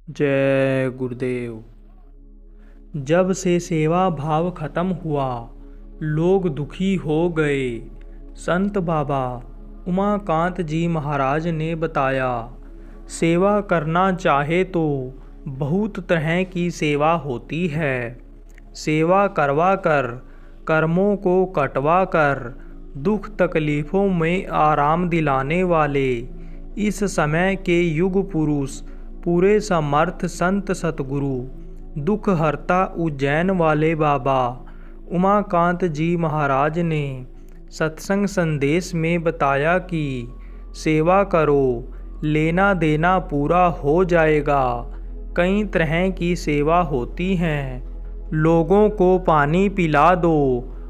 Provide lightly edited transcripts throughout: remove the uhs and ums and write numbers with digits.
जय गुरुदेव। जब से सेवा भाव खत्म हुआ, लोग दुखी हो गए। संत बाबा उमाकांत जी महाराज ने बताया, सेवा करना चाहे तो बहुत तरह की सेवा होती है। सेवा करवा कर, कर्मों को कटवा कर, दुख तकलीफ़ों में आराम दिलाने वाले इस समय के युग पुरुष पूरे समर्थ संत सतगुरु दुख हरता उज्जैन वाले बाबा उमाकांत जी महाराज ने सत्संग संदेश में बताया कि सेवा करो, लेना देना पूरा हो जाएगा। कई तरह की सेवा होती हैं। लोगों को पानी पिला दो,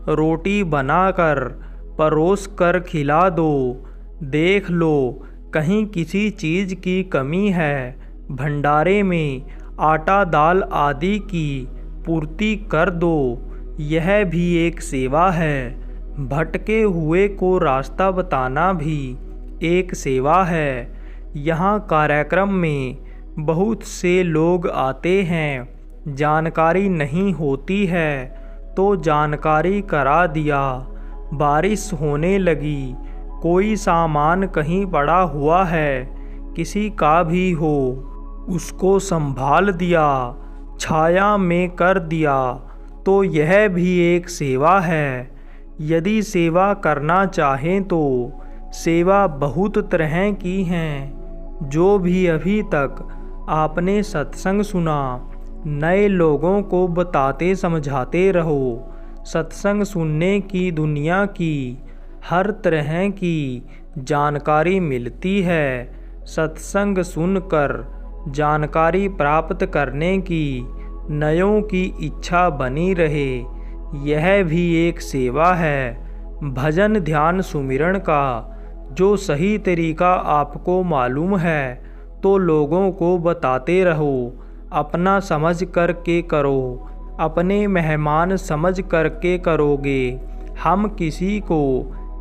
रोटी बनाकर परोस कर खिला दो। देख लो कहीं किसी चीज़ की कमी है, भंडारे में आटा दाल आदि की पूर्ति कर दो। यह भी एक सेवा है। भटके हुए को रास्ता बताना भी एक सेवा है। यहाँ कार्यक्रम में बहुत से लोग आते हैं, जानकारी नहीं होती है तो जानकारी करा दिया। बारिश होने लगी, कोई सामान कहीं पड़ा हुआ है, किसी का भी हो, उसको संभाल दिया, छाया में कर दिया, तो यह भी एक सेवा है। यदि सेवा करना चाहें तो सेवा बहुत तरह की हैं। जो भी अभी तक आपने सत्संग सुना, नए लोगों को बताते समझाते रहो। सत्संग सुनने की दुनिया की हर तरह की जानकारी मिलती है। सत्संग सुनकर जानकारी प्राप्त करने की नयों की इच्छा बनी रहे, यह भी एक सेवा है। भजन ध्यान सुमिरन का जो सही तरीका आपको मालूम है तो लोगों को बताते रहो। अपना समझ कर के करो, अपने मेहमान समझ कर के करोगे। हम किसी को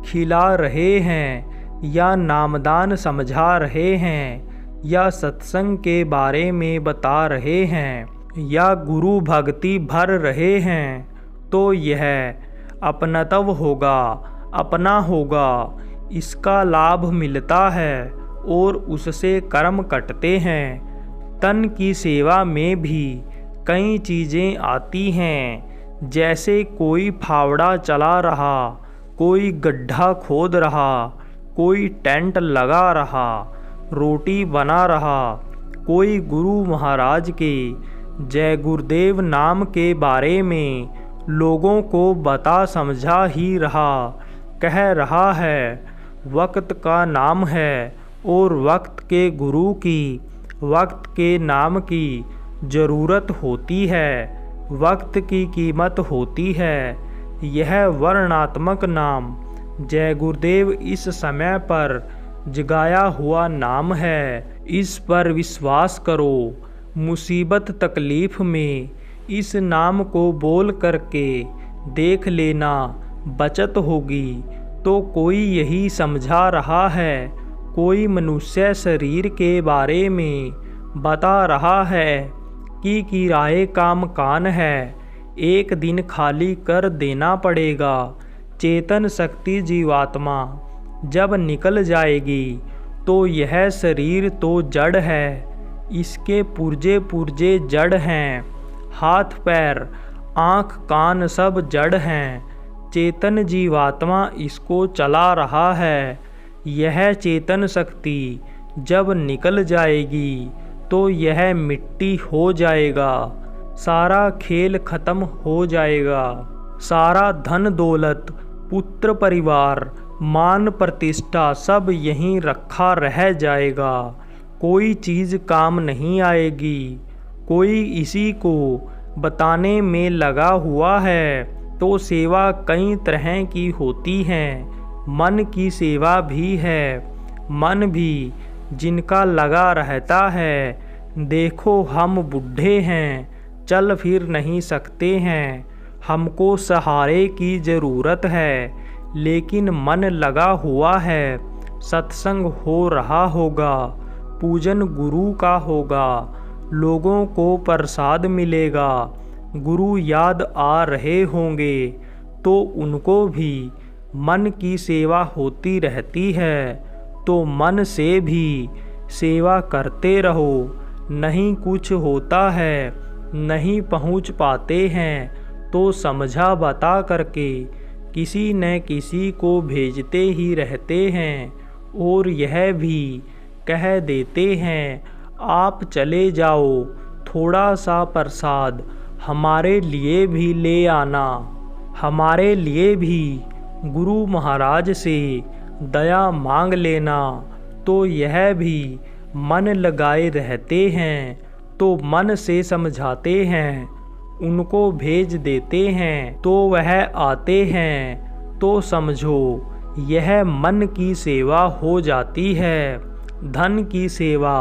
खिला रहे हैं या नामदान समझा रहे हैं या सत्संग के बारे में बता रहे हैं या गुरु भक्ति भर रहे हैं तो यह अपनत्व होगा, अपना होगा। इसका लाभ मिलता है और उससे कर्म कटते हैं। तन की सेवा में भी कई चीज़ें आती हैं, जैसे कोई फावड़ा चला रहा, कोई गड्ढा खोद रहा, कोई टेंट लगा रहा, रोटी बना रहा, कोई गुरु महाराज के जय गुरुदेव नाम के बारे में लोगों को बता समझा ही रहा, कह रहा है वक्त का नाम है और वक्त के गुरु की, वक्त के नाम की ज़रूरत होती है, वक्त की कीमत होती है। यह वर्णात्मक नाम जय गुरुदेव इस समय पर जगाया हुआ नाम है। इस पर विश्वास करो। मुसीबत तकलीफ़ में इस नाम को बोल करके देख लेना, बचत होगी। तो कोई यही समझा रहा है, कोई मनुष्य शरीर के बारे में बता रहा है कि किराए का मकान है, एक दिन खाली कर देना पड़ेगा। चेतन शक्ति जीवात्मा जब निकल जाएगी तो यह शरीर तो जड़ है, इसके पुर्जे पुर्जे जड़ हैं, हाथ पैर आँख कान सब जड़ हैं। चेतन जीवात्मा इसको चला रहा है। यह चेतन शक्ति जब निकल जाएगी तो यह मिट्टी हो जाएगा, सारा खेल खत्म हो जाएगा। सारा धन दौलत, पुत्र परिवार, मान प्रतिष्ठा सब यहीं रखा रह जाएगा। कोई चीज़ काम नहीं आएगी। कोई इसी को बताने में लगा हुआ है तो सेवा कई तरह की होती हैं। मन की सेवा भी है। मन भी जिनका लगा रहता है, देखो हम बूढ़े हैं, चल फिर नहीं सकते हैं, हमको सहारे की ज़रूरत है, लेकिन मन लगा हुआ है। सत्संग हो रहा होगा, पूजन गुरु का होगा, लोगों को प्रसाद मिलेगा। गुरु याद आ रहे होंगे तो उनको भी मन की सेवा होती रहती है, तो मन से भी सेवा करते रहो। नहीं कुछ होता है, नहीं पहुंच पाते हैं तो समझा बता करके किसी न किसी को भेजते ही रहते हैं और यह भी कह देते हैं, आप चले जाओ, थोड़ा सा प्रसाद हमारे लिए भी ले आना। हमारे लिए भी गुरु महाराज से दया मांग लेना। तो यह भी मन लगाए रहते हैं, तो मन से समझाते हैं, उनको भेज देते हैं तो वह आते हैं। तो समझो यह मन की सेवा हो जाती है। धन की सेवा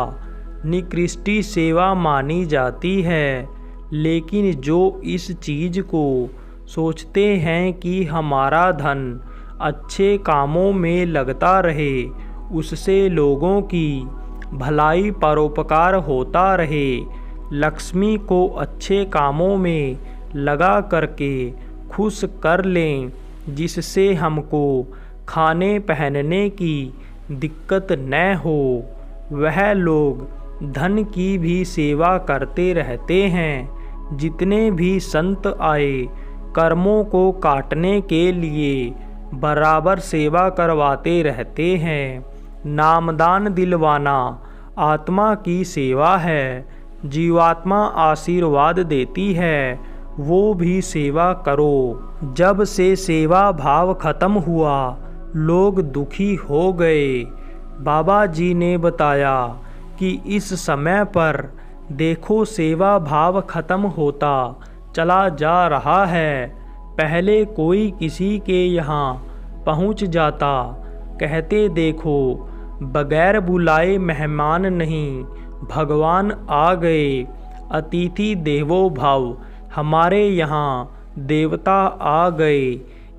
निकृष्ट सेवा मानी जाती है, लेकिन जो इस चीज़ को सोचते हैं कि हमारा धन अच्छे कामों में लगता रहे, उससे लोगों की भलाई परोपकार होता रहे, लक्ष्मी को अच्छे कामों में लगा करके खुश कर लें, जिससे हमको खाने पहनने की दिक्कत न हो, वह लोग धन की भी सेवा करते रहते हैं। जितने भी संत आए कर्मों को काटने के लिए बराबर सेवा करवाते रहते हैं। नामदान दिलवाना आत्मा की सेवा है, जीवात्मा आशीर्वाद देती है, वो भी सेवा करो। जब से सेवा भाव खत्म हुआ, लोग दुखी हो गए। बाबा जी ने बताया कि इस समय पर देखो सेवा भाव खत्म होता चला जा रहा है। पहले कोई किसी के यहाँ पहुँच जाता, कहते देखो बगैर बुलाए मेहमान नहीं, भगवान आ गए। अतिथि देवो भव, हमारे यहाँ देवता आ गए,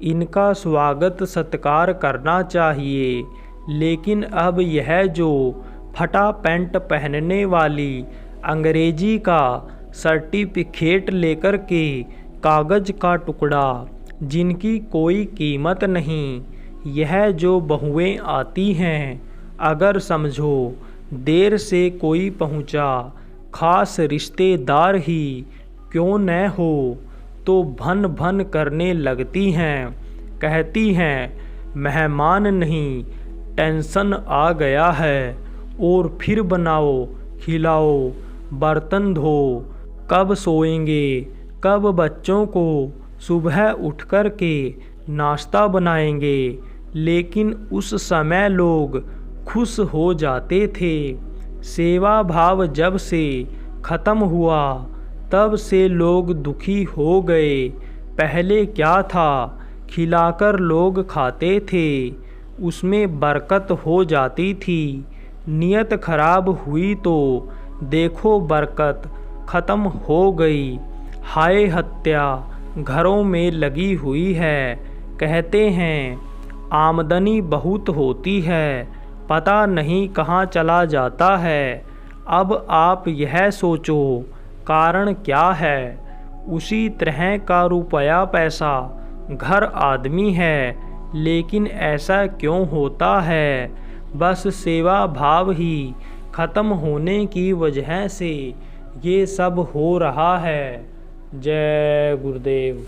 इनका स्वागत सत्कार करना चाहिए। लेकिन अब यह जो फटा पैंट पहनने वाली अंग्रेजी का सर्टिफिकेट लेकर के कागज़ का टुकड़ा, जिनकी कोई कीमत नहीं, यह जो बहुएं आती हैं, अगर समझो देर से कोई पहुंचा, खास रिश्तेदार ही क्यों न हो, तो भन भन करने लगती हैं। कहती हैं मेहमान नहीं, टेंशन आ गया है, और फिर बनाओ खिलाओ बर्तन धो, कब सोएंगे, कब बच्चों को सुबह उठ कर के नाश्ता बनाएंगे। लेकिन उस समय लोग खुश हो जाते थे। सेवा भाव जब से ख़त्म हुआ, तब से लोग दुखी हो गए। पहले क्या था, खिलाकर लोग खाते थे, उसमें बरकत हो जाती थी। नियत खराब हुई तो देखो बरकत ख़त्म हो गई। हाय हत्या घरों में लगी हुई है। कहते हैं आमदनी बहुत होती है, पता नहीं कहाँ चला जाता है। अब आप यह सोचो कारण क्या है। उसी तरह का रुपया पैसा घर आदमी है, लेकिन ऐसा क्यों होता है। बस सेवा भाव ही ख़त्म होने की वजह से ये सब हो रहा है। जय गुरुदेव।